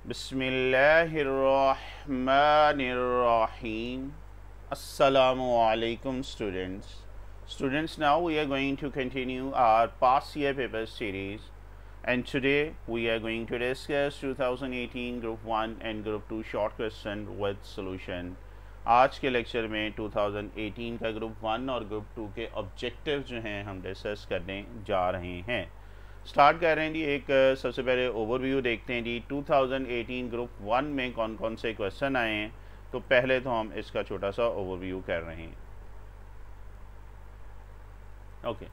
Bismillahirrahmanirrahim. Assalamu alaikum students. Students, now we are going to continue our past year paper series, and today we are going to discuss 2018 Group 1 and Group 2 short question with solution. आज के lecture में 2018 का group 1 और group 2 के objective जो हैं हम discuss करने जा रहे हैं। स्टार्ट कर रहे हैं जी। एक सबसे पहले ओवरव्यू देखते हैं जी। 2018 ग्रुप 1 में कौन कौन से क्वेश्चन आए हैं, तो पहले तो हम इसका छोटा सा ओवरव्यू कर रहे हैं। ओके,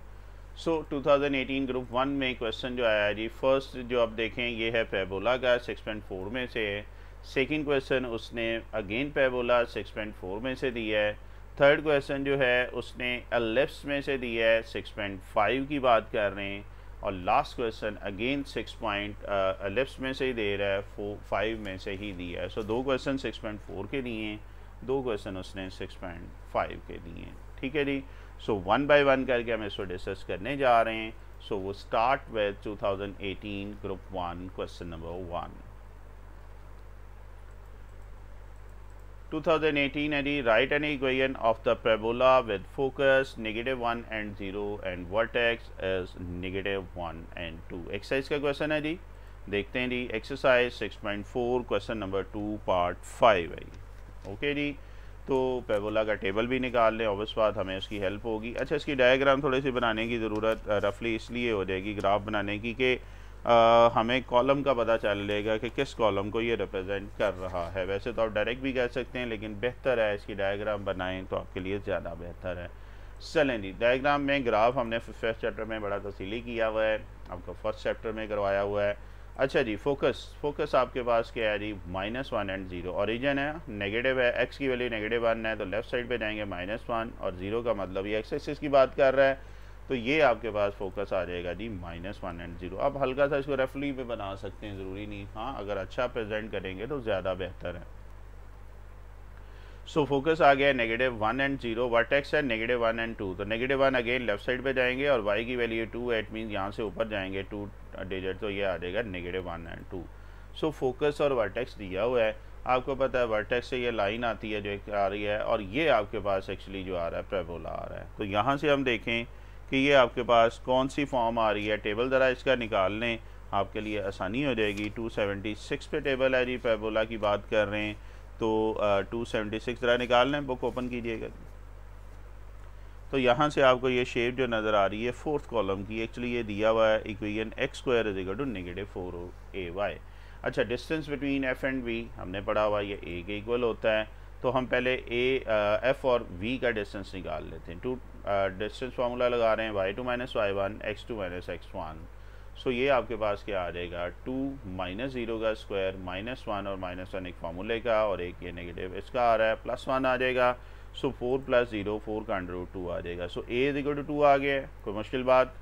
सो 2018 ग्रुप 1 में क्वेश्चन जो आया है जी, फर्स्ट जो आप देखें ये है पैराबोला का, 6.4 में से है। सेकंड क्वेश्चन उसने अगेन पैराबोला 6.4 में से दिया है। थर्ड क्वेश्चन जो है उसने एलिप्स में से दिया है, 6.5 की बात कर रहे हैं। और last question again 6 point ellipse में से ही दे रहा है, 5 में से ही दिया है। सो दो क्वेश्चन 6.4 के दिए हैं, दो क्वेश्चन उसने 6.5 के दिए हैं। ठीक है जी। सो वन बाय वन करके हम इसको डिस्कस करने जा रहे हैं। सो वो start with 2018 group 1 question number 1। 2018 है जी। Write an equation of the parabola with focus -1 and 0 and vertex is -1 and 2। Exercise का क्वेश्चन है जी, देखते हैं जी। एक्सरसाइज 6.4 क्वेश्चन नंबर 2 पार्ट 5 है जी। ओके जी, तो पैराबोला का टेबल भी निकाल लें, ऑब्वियस बात हमें उसकी हेल्प होगी। अच्छा, इसकी डायग्राम थोड़ी सी बनाने की ज़रूरत रफली इसलिए हो जाएगी ग्राफ बनाने की कि हमें कॉलम का पता चलेगा कि किस कॉलम को ये रिप्रेजेंट कर रहा है। वैसे तो आप डायरेक्ट भी कह सकते हैं, लेकिन बेहतर है इसकी डायग्राम बनाएं तो आपके लिए ज़्यादा बेहतर है। चलें जी, डायग्राम में ग्राफ हमने फर्स्ट चैप्टर में बड़ा तफसीली किया हुआ है, आपको फर्स्ट चैप्टर में करवाया हुआ है। अच्छा जी, फोकस आपके पास क्या है जी, -1 and 0। ओरिजिन है नेगेटिव है, एक्स की वैल्यू -1 है तो लेफ्ट साइड पे जाएंगे -1, और 0 का मतलब ये एक्स एक्सिस की बात कर रहा है, तो ये आपके पास फोकस आ जाएगा जी -1 and 0। अब हल्का सा इसको रफली में बना सकते हैं, ज़रूरी नहीं। हाँ, अगर अच्छा प्रेजेंट करेंगे तो ज़्यादा बेहतर है। सो फोकस आ गया -1 and 0, वर्टेक्स है -1 and 2, तो -1 अगेन लेफ्ट साइड पे जाएंगे और y की वैल्यू 2 है, इट मीन यहाँ से ऊपर जाएंगे 2 डिजिट, तो ये आ जाएगा -1 and 2। सो फोकस और वर्टेक्स दिया हुआ है, आपको पता है वर्टेक्स से ये लाइन आती है जो आ रही है, और ये आपके पास एक्चुअली जो आ रहा है पैराबोला आ रहा है। तो यहाँ से हम देखें कि ये आपके पास कौन सी फॉर्म आ रही है, टेबल ज़रा इसका निकाल लें, आपके लिए आसानी हो जाएगी। 276 पे टेबल है जी, पैराबोला की बात कर रहे हैं, तो 276 ज़रा निकाल लें, बुक ओपन कीजिएगा। तो यहाँ से आपको ये शेप जो नज़र आ रही है फोर्थ कॉलम की, एक्चुअली ये दिया हुआ है इक्वेशन x² = -4ay। अच्छा, distance between f and v हमने पढ़ा हुआ ये a के इक्वल होता है, तो हम पहले f और v का डिस्टेंस निकाल लेते हैं। टू डिस्टेंस फार्मूला लगा रहे हैं, y2 - y1 x2 - x1। सो ये आपके पास क्या आ जाएगा, 2 - 0 का स्क्वायर -1 और -1 एक फार्मूले का, और एक ये नेगेटिव इसका आ रहा है, +1 आ जाएगा। सो 4 + 0 4 का √2 आ जाएगा। सो a = 2 आ गया है, कोई मुश्किल बात।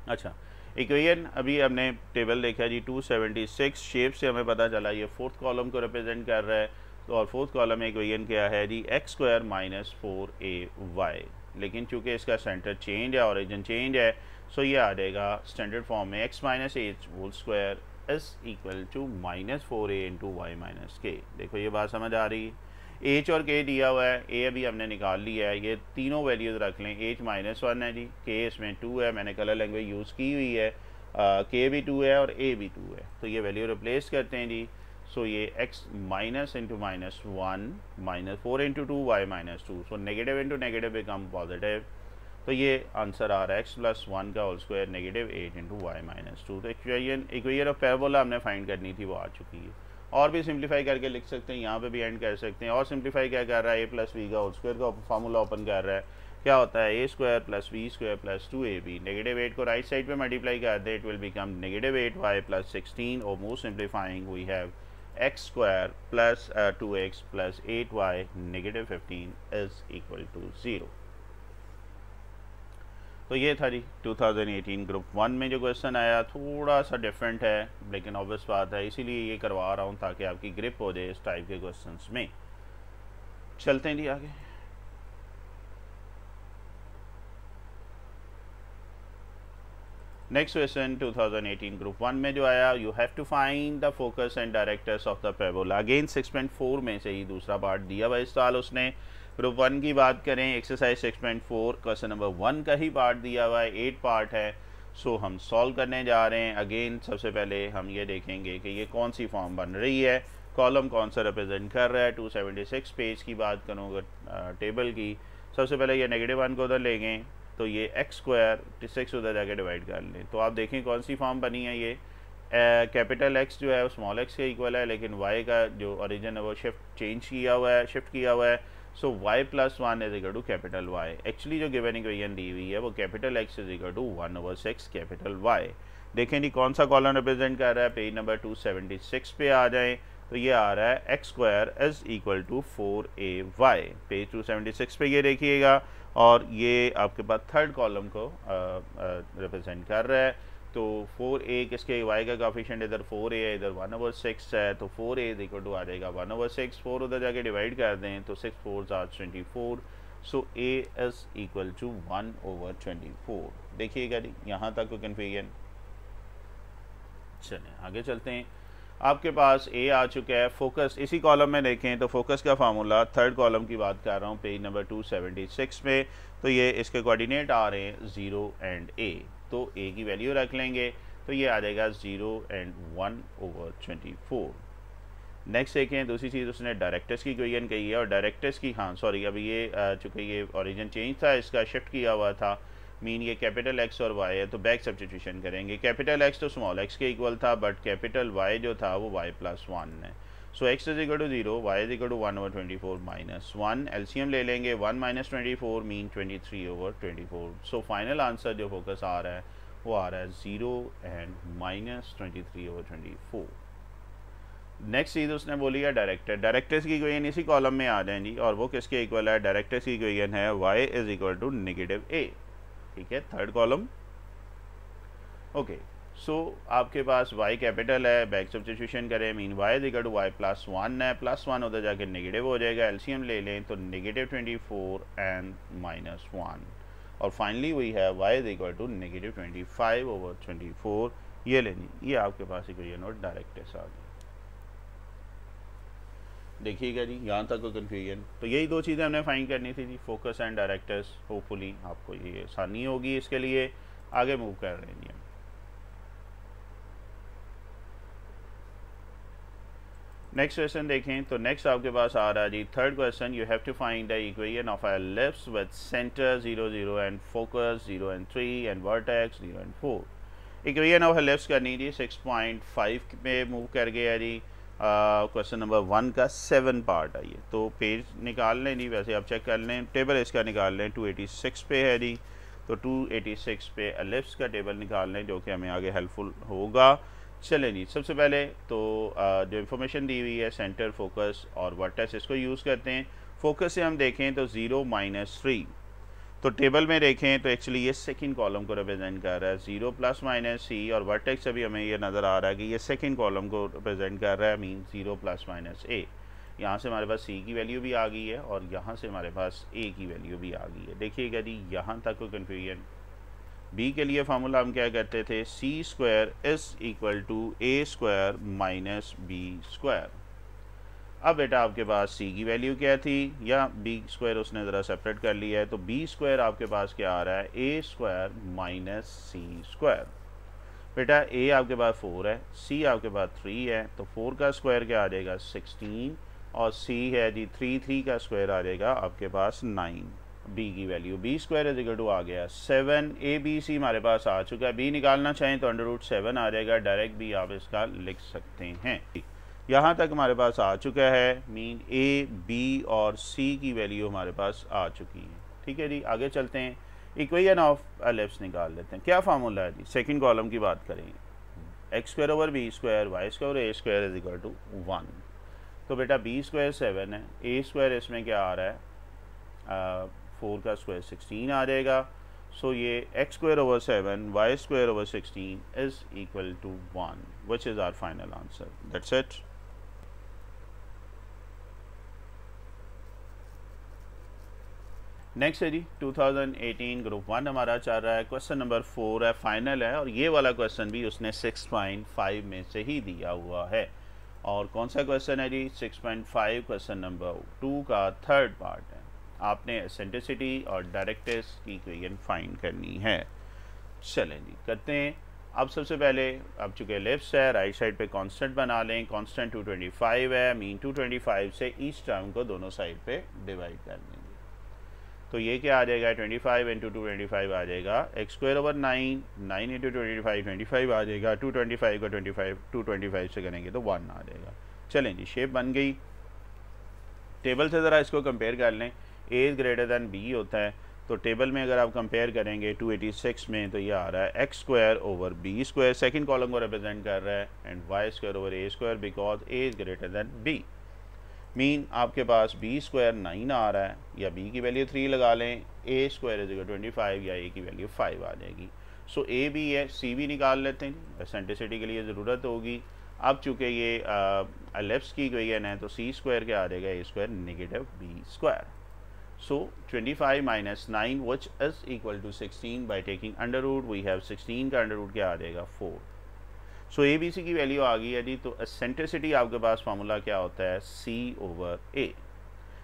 अच्छा, इक्वेशन अभी हमने टेबल देखा जी, 276 शेप से हमें पता चला ये फोर्थ कॉलम को रिप्रेजेंट कर रहा है, तो और फोर्थ कॉलम में इक्वेशन क्या है जी, x² - 4ay। लेकिन चूंकि इसका सेंटर चेंज है, ओरिजिन चेंज है, सो ये आ जाएगा स्टैंडर्ड फॉर्म में x - h² is equal to -4a × y - k। देखो ये बात समझ आ रही है। h और k दिया हुआ है, a अभी हमने निकाल लिया है, ये तीनों वैल्यूज़ रख लें। h -1 है जी, k इसमें 2 है, मैंने कलर लैंग्वेज यूज़ की हुई है, k भी 2 है और a भी 2 है, तो ये वैल्यू रिप्लेस करते हैं जी। सो ये x minus into -1 -4 × 2 y - 2, so negative into negative become positive, तो ये आंसर आ रहा है x+1 का होल स्क्वायर -8 × y - 2। तो इक्वेशन ऑफ पैराबोला हमने फाइंड करनी थी, वो आ चुकी है। और भी सिंप्लीफाई करके लिख सकते हैं, यहाँ पे भी एंड कर सकते हैं। और सिंप्लीफाई क्या कर रहा है, a + v का होल स्क्वायर का फार्मूला ओपन कर रहा है, क्या होता है a² + v² + 2ab। -8 को राइट साइड पे मल्टीप्लाई कर दे, इट विल बिकम -8y + 16, और most simplifying we have x² + 2x + 8y -15 is equal to 0। तो ये था जी 2018 ग्रुप 1 में जो क्वेश्चन आया, थोड़ा सा डिफरेंट है, लेकिन ऑब्वियस बात है, इसीलिए ये करवा रहा हूँ ताकि आपकी ग्रिप हो जाए इस टाइप के क्वेश्चंस में। चलते हैं जी आगे। नेक्स्ट क्वेश्चन 2018 ग्रुप 1 में जो आया, you have to find the focus and directors of the parabola. Again 6.4 में से ही दूसरा पार्ट दिया हुआ इस साल उसने। ग्रुप 1 की बात करें, एक्सरसाइज 6.4 क्वेश्चन नंबर 1 का ही पार्ट दिया हुआ है, 8 पार्ट है। सो हम सॉल्व करने जा रहे हैं। अगेन सबसे पहले हम ये देखेंगे कि ये कौन सी फॉर्म बन रही है, कॉलम कौन सा रिप्रेजेंट कर रहा है। 276 पेज की बात करूँगा टेबल की। सबसे पहले ये -1 को उधर लेंगे, तो ये एक्स स्क्वायर 6 उधर जाके डिवाइड कर लें, तो आप देखें कौन सी फॉर्म बनी है। ये कैपिटल एक्स जो है वो स्मॉल एक्स के इक्वल है, लेकिन वाई का जो ओरिजिन है वो शिफ्ट किया हुआ है। So y plus 1 is equal to capital Y. Actually जो गिवन इक्वेशन दी हुई है वो capital x is equal to 1/6 capital Y. देखें जी कौन सा कॉलम रिप्रेजेंट कर रहा है। पेज नंबर 276 पे आ जाएं, तो ये आ रहा है x square is equal to 4ay। Page 276 पे ये देखिएगा, और ये आपके पास थर्ड कॉलम को रिप्रेजेंट कर रहा है। तो 4a किसके, y का कोफिशिएंट इधर 4a है, इधर 1/6 है, तो 4a इज इक्वल टू आ जाएगा 1/6। 4 उधर जाके डिवाइड कर दें तो 6 4s are 24। So a is equal to 1/24। देखिएगा जी यहाँ तक कोई कन्फ्यूजन। चलें आगे चलते हैं। आपके पास ए आ चुका है। फोकस इसी कॉलम में देखें तो फोकस का फार्मूला, थर्ड कॉलम की बात कर रहा हूँ, पेज नंबर 276 में। तो ये इसके कोऑर्डिनेट आ रहे हैं 0 एंड a, तो a की वैल्यू रख लेंगे, तो ये आ जाएगा 0 एंड 1/24। नेक्स्ट देखें, दूसरी चीज़ उसने डायरेक्टर्स की इक्वेशन कही है, और डायरेक्टर्स की, हाँ सॉरी, अभी ये चूँकि ये ओरिजिन चेंज था, इसका शिफ्ट किया हुआ था, मीन ये कैपिटल एक्स और वाई है, तो बैक सब्स्टिट्यूशन करेंगे। कैपिटल एक्स तो स्मॉल एक्स के इक्वल था, बट कैपिटल वाई जो था वो वाई प्लस 1 है। So x is equal to 0, y is equal to 1/24 minus 1। LCM ले लेंगे, 1 - 24 मीन 23/24। सो फाइनल आंसर जो फोकस आ रहा है वो आ रहा है 0 एंड -23/24। नेक्स्ट चीज़ उसने बोली है डायरेक्टर। डायरेक्टर्स की इक्वेशन इसी कॉलम में आ जाएंगी, और वो किसके इक्वल है, डायरेक्टर्स की इक्वेशन है y is equal to -a। ठीक है, थर्ड कॉलम। ओके, सो आपके पास y कैपिटल है, बैक सब्स्टिट्यूशन करें, mean y is equal to y plus 1 है, प्लस 1 उधर जाके नेगेटिव हो जाएगा। एलसीएम ले लें तो -24 एंड -1, और फाइनली वही है y इज इक्वल टू -25/24। ये लेनी, ये आपके पास इक्वेशन और डायरेक्टर्स आ गई। देखिएगा जी यहाँ तक कोई कन्फ्यूजन। तो यही दो चीज़ें हमने फाइंड करनी थी जी, फोकस एंड डायरेक्टर्स। होपफुली आपको ये आसानी होगी इसके लिए। आगे मूव कर रहे हैं। नेक्स्ट क्वेश्चन देखें, तो नेक्स्ट आपके पास आ रहा है जी third question, you have to find the equation of a ellipse with centre 0 0 and focus 0 and 3 and vertex 0 and 4। Equation of ellipse करनी जी 6.5 में मूव कर गया जी। क्वेश्चन नंबर 1 का 7 पार्ट है ये, तो पेज निकाल लें जी, वैसे आप चेक कर लें, टेबल इसका निकाल लें, 286 पे है जी। तो 286 पे एलिप्स का टेबल निकाल लें, जो कि हमें आगे हेल्पफुल होगा। चलें जी, सबसे पहले तो जो इन्फॉर्मेशन दी हुई है सेंटर, फोकस और वर्टेक्स, इसको यूज़ करते हैं। फोकस से हम देखें तो 0 - 3, तो टेबल में देखें तो एक्चुअली ये सेकंड कॉलम को रिप्रेजेंट कर रहा है, 0 ± c, और वर्टेक्स अभी हमें ये नज़र आ रहा है कि ये सेकंड कॉलम को रिप्रेजेंट कर रहा है, मीन 0 ± a। यहाँ से हमारे पास c की वैल्यू भी आ गई है, और यहाँ से हमारे पास a की वैल्यू भी आ गई है। देखिएगा जी यहाँ तक कोई कन्फ्यूजन। b के लिए फार्मूला हम क्या करते थे, c² is equal to a² minus b²। अब बेटा आपके पास c की वैल्यू क्या थी, या b² उसने ज़रा सेपरेट कर लिया है, तो b² आपके पास क्या आ रहा है, a² माइनस c²। बेटा a आपके पास 4 है, c आपके पास 3 है, तो 4 का स्क्वायर क्या आ जाएगा 16, और c है जी 3 का स्क्वायर आ जाएगा आपके पास 9। b की value b² is equal to आ गया 7। a b c हमारे पास आ चुका है। b निकालना चाहें तो √7 आ जाएगा, डायरेक्ट b आप इसका लिख सकते हैं। यहाँ तक हमारे पास आ चुका है, मीन a, b और c की वैल्यू हमारे पास आ चुकी है। ठीक है जी, आगे चलते हैं। इक्वेशन ऑफ एलिप्स निकाल लेते हैं। क्या फार्मूला है जी, सेकंड कॉलम की बात करें, x² / b², y² a² is equal to 1। तो बेटा b² 7 है, a² इसमें क्या आ रहा है 4 का स्क्वायर 16 आ जाएगा। सो ये x² / 7 y² / 16 is equal to 1, which is our final answer. That's it. Next है जी 2018 ग्रुप 1 हमारा चल रहा है। क्वेश्चन नंबर 4 है, फाइनल है, और ये वाला क्वेश्चन भी उसने 6.5 में से ही दिया हुआ है। और कौन सा क्वेश्चन है जी? 6.5 क्वेश्चन नंबर 2 का थर्ड पार्ट है। आपने एसेंट्रिसिटी और डायरेक्ट्रिक्स की इक्वेशन फाइंड करनी है। चलें जी करते हैं। अब सबसे पहले, अब चूँकि लेफ्ट है, राइट साइड पे कांस्टेंट बना लें। कांस्टेंट 225 है, मीन 225 से ईच टर्म को दोनों साइड पे डिवाइड कर देंगे। तो ये क्या आ जाएगा? 25 इंटू 225 आ जाएगा एक्स स्क्वायर ओवर 9, 9 इंटू 25 25 आ जाएगा। 225 का 225 से करेंगे तो 1 आ जाएगा। चलें जी, शेप बन गई। टेबल से ज़रा इसको कंपेयर कर लें। A is greater than b होता है, तो टेबल में अगर आप कंपेयर करेंगे 286 में, तो ये आ रहा है x square over b square, second column को रिप्रेजेंट कर रहा है, and y square over a square, because a is greater than b. Mean आपके पास बी स्क्वायर 9 आ रहा है, या बी की वैल्यू 3 लगा लें, ए स्क्वायर इज 25, या ए की वैल्यू 5 आ जाएगी। सो ए बी है, सी भी निकाल लेते हैं, एसेंट्रिसिटी के लिए ज़रूरत होगी। अब चूँकि ये एलिप्स की इक्वेशन है, तो सी स्क्वायर क्या आ जाएगा? A square negative b square. So 25 minus 9 which is equal to 16। By taking under root we have 16 का अंडर रूट क्या आ जाएगा? 4। सो ए बी सी की वैल्यू आ गई है जी। तो एसेंट्रिसिटी आपके पास फार्मूला क्या होता है? सी ओवर ए।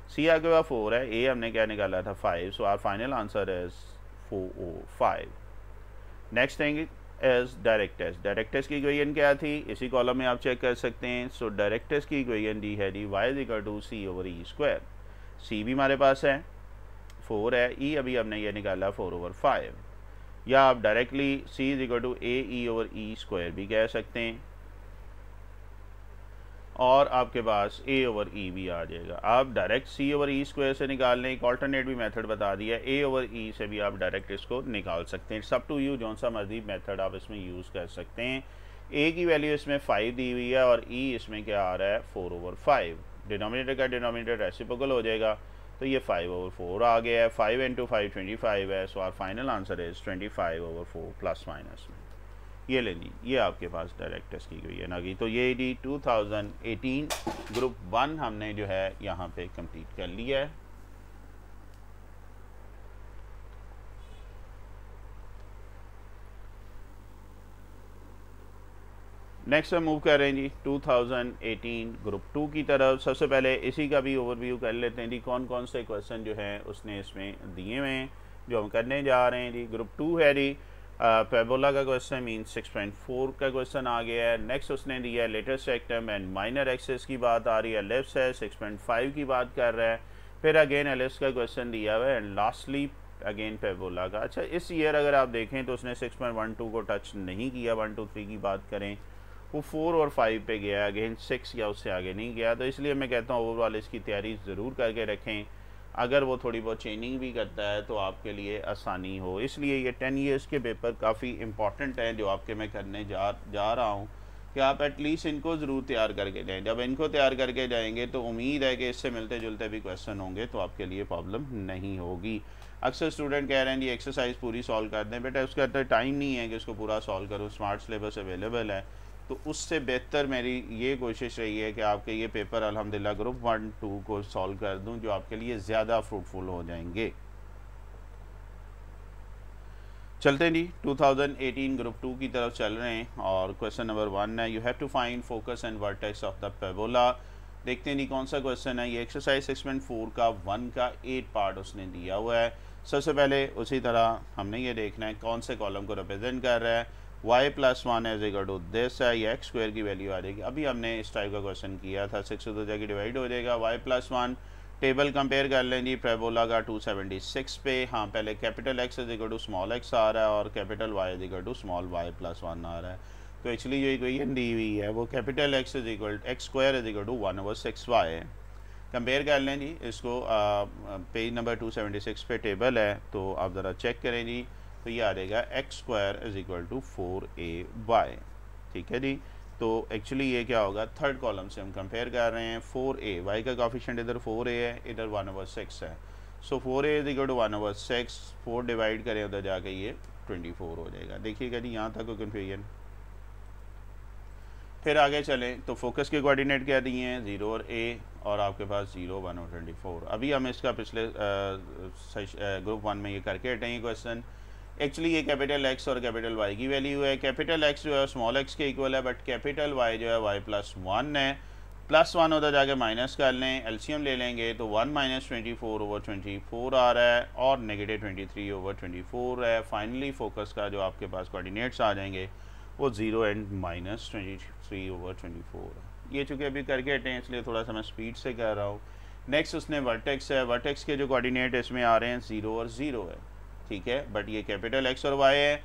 सी आपके पास 4 है, ए हमने क्या निकाला था? 5। So our final answer is 405। Next thing is direct test. Direct test की इक्वेशन क्या थी? इसी कॉलम में आप चेक कर सकते हैं। सो डायरेक्ट टेस्ट की इक्वेशन दी है जी y is equal to c over e square. C भी हमारे पास है, 4 है, ई अभी हमने ये निकाला 4/5, या आप directly c is equal to a e over e square भी कह सकते हैं, और आपके पास ए ओवर ई भी आ जाएगा। आप डायरेक्ट सी ओवर ई स्क्वायर से निकाल लें, एक ऑल्टरनेट भी मेथड बता दिया, ए ओवर ई से भी आप डायरेक्ट इसको निकाल सकते हैं। सब टू यू, जौन सा मर्जी मेथड आप इसमें यूज़ कर सकते हैं। ए की वैल्यू इसमें 5 दी हुई है, और ई इसमें क्या आ रहा है? 4/5। डिनोमिनेटर का डिनोमिनेटर रेसिप्रोकल हो जाएगा, तो ये 5/4 आ गया है। 5 इंटू 5 25 है। So our final answer is 25/4 plus minus में। ये ले ली, ये आपके पास डायरेक्ट टेस्ट की गई है ना। तो ये डी 2018 ग्रुप 1 हमने जो है यहाँ पे कंप्लीट कर लिया है। नेक्स्ट हम मूव कर रहे हैं जी 2018 ग्रुप 2 की तरफ। सबसे पहले इसी का भी ओवरव्यू कर लेते हैं जी, कौन कौन से क्वेश्चन जो हैं उसने इसमें दिए हुए हैं जो हम करने जा रहे हैं जी। ग्रुप 2 है जी, पैराबोला का क्वेश्चन मीन 6.4 का क्वेश्चन आ गया है। नेक्स्ट उसने दिया है लेटेस्ट सेक्टम एंड माइनर एक्सेस की बात आ रही है, लेफ्ट है 6.5 की बात कर रहा है। फिर अगेन एलिप्स का क्वेश्चन दिया हुआ है, एंड लास्टली अगेन पैराबोला का। अच्छा, इस ईयर अगर आप देखें तो उसने 6.12 को टच नहीं किया। 1 2 3 की बात करें, वो 4 और 5 पे गया, अगेन 6 या उससे आगे नहीं गया। तो इसलिए मैं कहता हूँ ओवरऑल इसकी तैयारी ज़रूर करके रखें। अगर वो थोड़ी बहुत चेंजिंग भी करता है तो आपके लिए आसानी हो। इसलिए ये 10 ईयर्स के पेपर काफ़ी इंपॉर्टेंट हैं जो आपके मैं करने जा रहा हूँ, कि आप एटलीस्ट इनको ज़रूर तैयार करके जाएँ। जब इनको तैयार करके जाएंगे तो उम्मीद है कि इससे मिलते जुलते भी क्वेश्चन होंगे, तो आपके लिए प्रॉब्लम नहीं होगी। अक्सर स्टूडेंट कह रहे हैं जी एक्सरसाइज पूरी सॉल्व कर दें, बेटा उसका तो टाइम नहीं है कि उसको पूरा सॉल्व करो, स्मार्ट सिलेबस अवेलेबल है। तो उससे बेहतर मेरी ये कोशिश रही है कि आपके ये पेपर अल्हम्दुलिल्लाह ग्रुप 1 2 को सॉल्व कर दूं, जो आपके लिए ज़्यादा फ्रूटफुल हो जाएंगे। चलते हैं जी 2018 ग्रुप 2 की तरफ चल रहे हैं, और क्वेश्चन नंबर 1 है, you have to find focus and vertex of the parabola. देखते हैं जी कौन सा क्वेश्चन है। ये एक्सरसाइज 6.4 का 1 का 8 पार्ट उसने दिया हुआ है। सबसे पहले उसी तरह हमने ये देखना है कौन से कॉलम को रिप्रेजेंट कर रहा है। y+1 as equal to this है, ये एक्स स्क्वायर की वैल्यू आ जाएगी। अभी हमने इस टाइप का क्वेश्चन किया था, 6 से 2 जाके डिवाइड हो जाएगा। y+1 टेबल कंपेयर कर लें जी पैराबोला का 276 पे। हाँ, पहले capital x is equal to small x आ रहा है, और capital Y is equal to small y+1 आ रहा है। तो एक्चुअली जो इक्वेशन दी हुई है वो capital x is equal x square is equal to 1/6y है। कंपेयर कर लें जी इसको, पेज नंबर 276 पे टेबल है, तो आप ज़रा चेक करें जी। तो ये आ जाएगा x square is equal to 4ay। ठीक है जी। तो एक्चुअली ये क्या होगा, थर्ड कॉलम से हम कंपेयर कर रहे हैं। 4a, y का कॉफिशिएंट इधर 4a है, इधर 1/6 है। So 4a is equal to 1/6, 4 divide करें उधर जाके ये 24 हो जाएगा। देखिएगा जी यहाँ तक कोई कन्फ्यूजन। फिर आगे चलें तो फोकस के कोऑर्डिनेट क्या दिए हैं 0 और a, और आपके पास 0, 1 और 24। अभी हम इसका पिछले ग्रुप 1 में ये करके हटेंगे क्वेश्चन। एक्चुअली ये कैपिटल x और कैपिटल y की वैल्यू है। कैपिटल x जो है स्मॉल x के इक्वल है, बट कैपिटल y जो है y+1 है। +1 होता जाके माइनस कर लें, एलसीएम ले लेंगे तो 1 - 24 ओवर 24 आ रहा है, और -23 ओवर 24 है। फाइनली फोकस का जो आपके पास कोऑर्डिनेट्स आ जाएंगे वो 0 एंड -23 ओवर 24 है। ये चूँकि अभी करके हटे हैं इसलिए थोड़ा सा मैं स्पीड से कह रहा हूँ। नेक्स्ट उसने वर्टेक्स है, वर्टेक्स के जो कोऑर्डिनेट इसमें आ रहे हैं 0 और 0 है, ठीक है। बट ये कैपिटल x और y है।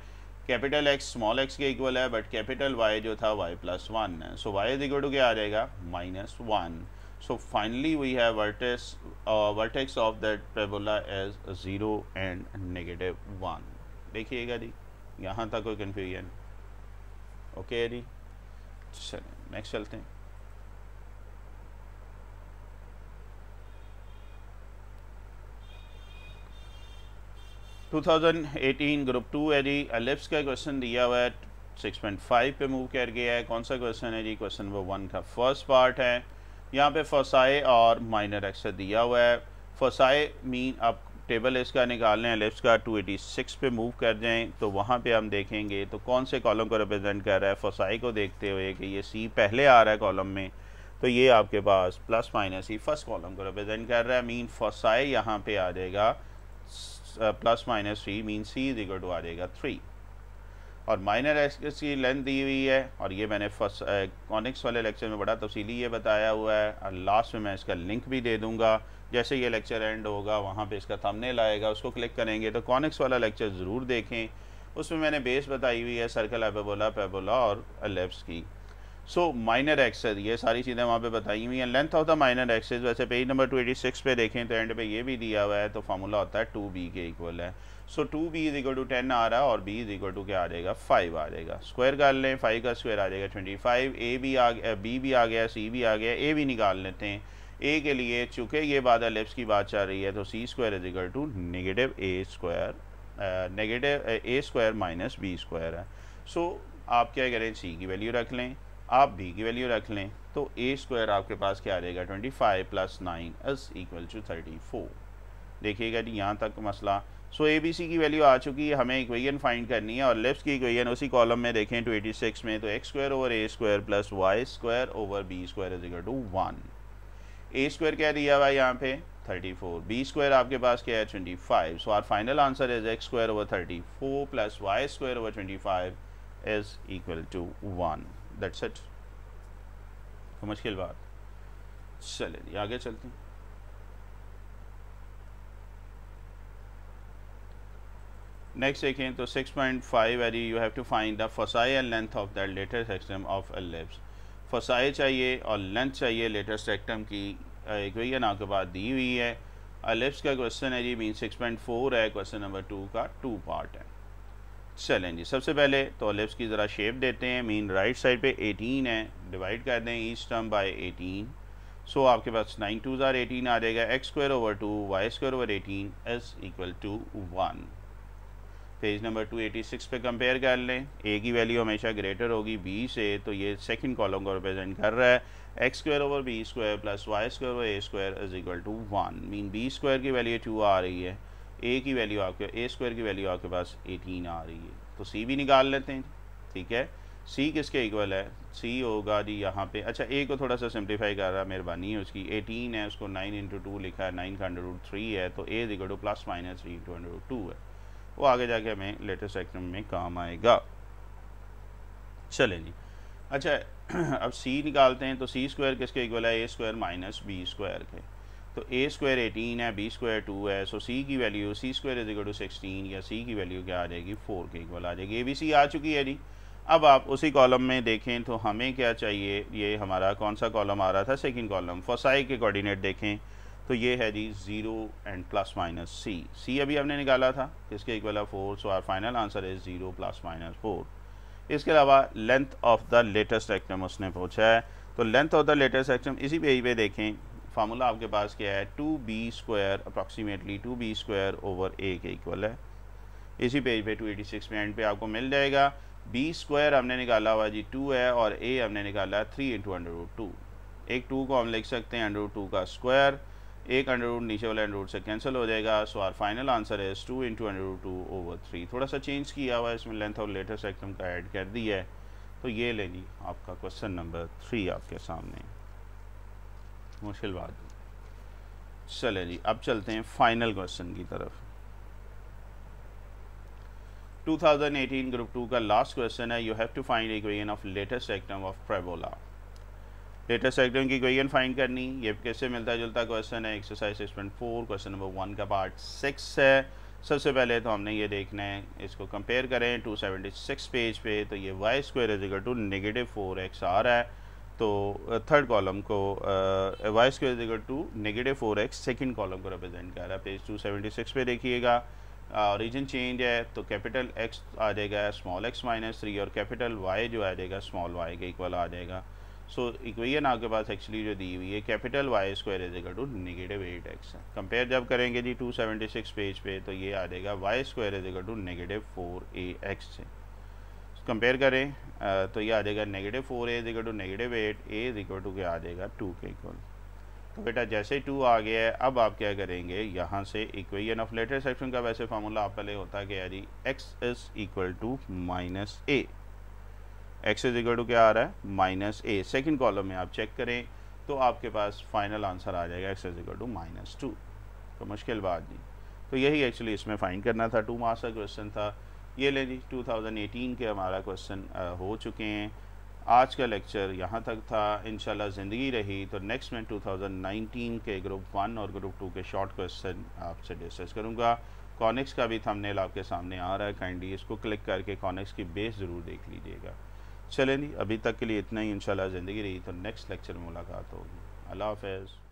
कैपिटल x स्मॉल x के इक्वल है, बट कैपिटल y जो था y+1 है। So y is equal to क्या आ जाएगा -1। So finally we have vertex of that parabola as 0 and -1। देखिएगा जी, यहाँ तक कोई कन्फ्यूजन? ओके जी, चलिए नेक्स्ट चलते हैं। टू 2018 ग्रुप 2 है जी। एलिप्स का क्वेश्चन दिया हुआ है, 6.5 पे मूव कर गया है। कौन सा क्वेश्चन है जी? क्वेश्चन नंबर 1 का फर्स्ट पार्ट है। यहाँ पे फोसाई और माइनर एक्स दिया हुआ है। फोसाई मीन आप टेबल इसका निकाल लें, एलिप्स का 286 पे मूव कर जाएं तो वहाँ पे हम देखेंगे तो कौन से कॉलम को रिप्रेजेंट कर रहा है। फोसाई को देखते हुए कि ये सी पहले आ रहा है कॉलम में, तो ये आपके पास +- फर्स्ट कॉलम को रिप्रेजेंट कर रहा है। मीन फोसाई यहाँ पे आ जाएगा +-3, mean c is equal to आ जाएगा 3। और माइनर एक्स की लेंथ दी हुई है, और ये मैंने फर्स्ट कॉनिक्स वाले लेक्चर में बड़ा तफसीली ये बताया हुआ है, और लास्ट में मैं इसका लिंक भी दे दूंगा। जैसे ये लेक्चर एंड होगा वहाँ पे इसका थंबनेल आएगा, उसको क्लिक करेंगे तो कॉनिक्स वाला लेक्चर ज़रूर देखें। उसमें मैंने बेस बताई हुई है सर्कल, हाइपरबोला, पैराबोला और एलिप्स की। सो माइनर एक्सेस ये सारी चीज़ें वहाँ पे बताई हुई हैं। Length of the minor axis वैसे पेज नंबर 286 पे देखें तो एंड पे ये भी दिया हुआ है, तो फार्मूला होता है 2b के इक्वल है। सो 2b इज इक्वल टू 10 आ रहा है, और b इज इक्वल टू क्या आ जाएगा 5 आ जाएगा। स्क्वायर कर लें, 5 का स्क्वायर आ जाएगा 25। a भी आ गया, b भी आ गया, c भी आ गया, a भी निकाल लेते हैं। a के लिए चूँकि ये बात एलिप्स की बात चल रही है तो c square is equal to -a square, -a² - b square है। सो आप क्या करें, c की वैल्यू रख लें, आप b की वैल्यू रख लें, तो a स्क्वायर आपके पास क्या आ जाएगा 25 + 9 इज इक्वल टू 34। देखिएगा जी यहाँ तक मसला। सो ए बी सी की वैल्यू आ चुकी है, हमें इक्वेशन फाइंड करनी है, और लेफ्ट की इक्वेशन उसी कॉलम में देखें 286 में, तो x² over a² + y² over b² is equal to 1। a square क्या दिया हुआ है यहाँ पे 34, b स्क्वायर आपके पास क्या है 25। So our final answer is x² over 34 + y² over 25 is equal to 1। That's it. तो मुश्किल बात, चलिए आगे चलते हैं। नेक्स्ट देखें तो 6.5 है जी, you have to find the foci and length of the latus rectum of ellipse. Foci चाहिए और लेंथ चाहिए लेटेस्ट सेक्टम की, इक्वेशन आपके पास दी हुई है। एलिप्स का क्वेश्चन है जी, मीन 6.4 है, क्वेश्चन नंबर 2 का 2 पार्ट है। चलें जी, सबसे पहले तो एलिप्स की ज़रा शेप देते हैं। मीन राइट साइड पे 18 है, डिवाइड कर दें ईच टर्म बाय 18। सो आपके पास 9 2 ज़ार 18 आ जाएगा। x² over 2 y² over 18 is equal to 1। Page number 286 पे कंपेयर कर लें, a की वैल्यू हमेशा ग्रेटर होगी b से, तो ये सेकंड कॉलम को रिप्रेजेंट कर रहा है। x² over b² + y² over a² is equal to 1। Mean b² की वैल्यू 2 आ रही है, a की वैल्यू आपके a² की वैल्यू आपके पास 18 आ रही है, तो c भी निकाल लेते हैं। ठीक है, c किसके इक्वल है, c होगा जी यहाँ पे, अच्छा a को थोड़ा सा सिंप्लीफाई कर रहा है, मेहरबानी है उसकी। 18 है, उसको 9 × 2 लिखा है, 9 का √3 है, तो a इज इक्वल टू ±3 × √2 है। वो आगे जाके हमें लेटेस्ट सेक्टम में काम आएगा। चलें जी, अच्छा अब c निकालते हैं, तो c स्क्वायर किसके इक्वल है, a² - b² के। तो a² 18 है, b² 2 है, सो c की value c² is equal to 16, या c की वैल्यू क्या आ जाएगी 4 के इक्वल आ जाएगी। abc आ चुकी है जी। अब आप उसी कॉलम में देखें तो हमें क्या चाहिए, ये हमारा कौन सा कॉलम आ रहा था, सेकंड कॉलम। फोसाई के कोऑर्डिनेट देखें तो ये है जी 0 एंड ±c। c अभी हमने निकाला था, किसके इक्वल है 4। So our final answer is 0 ± 4। इसके अलावा length of the latus rectum उसने पूछा है, तो length of the latus rectum इसी पेज पे देखें। फार्मूला आपके पास क्या है, 2b² approximately 2b² over a के इक्वल है। इसी पेज पे 286 में एंड पे आपको मिल जाएगा। बी स्क्वायर हमने निकाला हुआ जी 2 है और ए हमने निकाला है 3 इंटू √2। एक 2 को हम लिख सकते हैं √2 का स्क्वायर, एक √, नीचे वाला √, से कैंसिल हो जाएगा। सो आर फाइनल आंसर है 2 इंटू √2/3। थोड़ा सा चेंज किया हुआ है इसमें, लेंथ और लेटर सेक्टम का ऐड कर दिया है। तो ये ले ली आपका क्वेश्चन नंबर 3 आपके सामने। मुश्किल बात है। चले जी अब चलते हैं फाइनल क्वेश्चन की तरफ। 2018 ग्रुप 2 का लास्ट क्वेश्चन है, you have to find equation of latus rectum of parabola. Latus rectum की इक्वेशन फाइंड करनी, ये कैसे मिलता जुलता क्वेश्चन है। एक्सरसाइज 6.4 क्वेश्चन नंबर 1 का पार्ट 6 है। सबसे पहले तो हमने ये देखना है, इसको कंपेयर करें 276 पेज पे, तो ये y square is equal to -4x आ रहा है। तो थर्ड कॉलम को y square is equal to -4x second column को रिप्रेजेंट कर रहा है। पेज 276 पे देखिएगा, रीजन चेंज है तो कैपिटल X आ जाएगा स्मॉल x -3 और कैपिटल Y जो आ जाएगा स्मॉल y के इक्वल आ जाएगा। सो इक्वेशन आपके पास एक्चुअली जो दी हुई है capital Y square is equal to -8x है। कंपेयर जब करेंगे जी 276 पेज पे, तो ये आ जाएगा y square is equal to -4ax से। कंपेयर करें तो ये आ जाएगा -4a is equal to -8, a is equal to क्या आ जाएगा 2 के इक्वल। तो बेटा जैसे 2 आ गया है, अब आप क्या करेंगे, यहाँ से इक्वेशन ऑफ लेटर सेक्शन का वैसे फार्मूला आप पहले होता है कि जी x is equal to -a, x is equal to क्या आ रहा है -a। सेकंड कॉलम में आप चेक करें तो आपके पास फाइनल आंसर आ जाएगा x इज इक्वल टू -2। तो मुश्किल बात नहीं, तो यही एक्चुअली इसमें फाइंड करना था। 2 मार्क्स का क्वेश्चन था। ये ले जी 2018 के हमारा क्वेश्चन हो चुके हैं। आज का लेक्चर यहाँ तक था। इंशाल्लाह ज़िंदगी रही तो नेक्स्ट में 2019 के ग्रुप 1 और ग्रुप 2 के शॉर्ट क्वेश्चन आपसे डिस्कस करूँगा। कॉनिक्स का भी थंबनेल आपके सामने आ रहा है, काइंडली इसको क्लिक करके कॉनिक्स की बेस ज़रूर देख लीजिएगा। चलें जी अभी तक के लिए इतना ही। इंशाल्लाह ज़िंदगी रही तो नेक्स्ट लेक्चर में मुलाकात होगी। अल्लाह हाफ़िज़।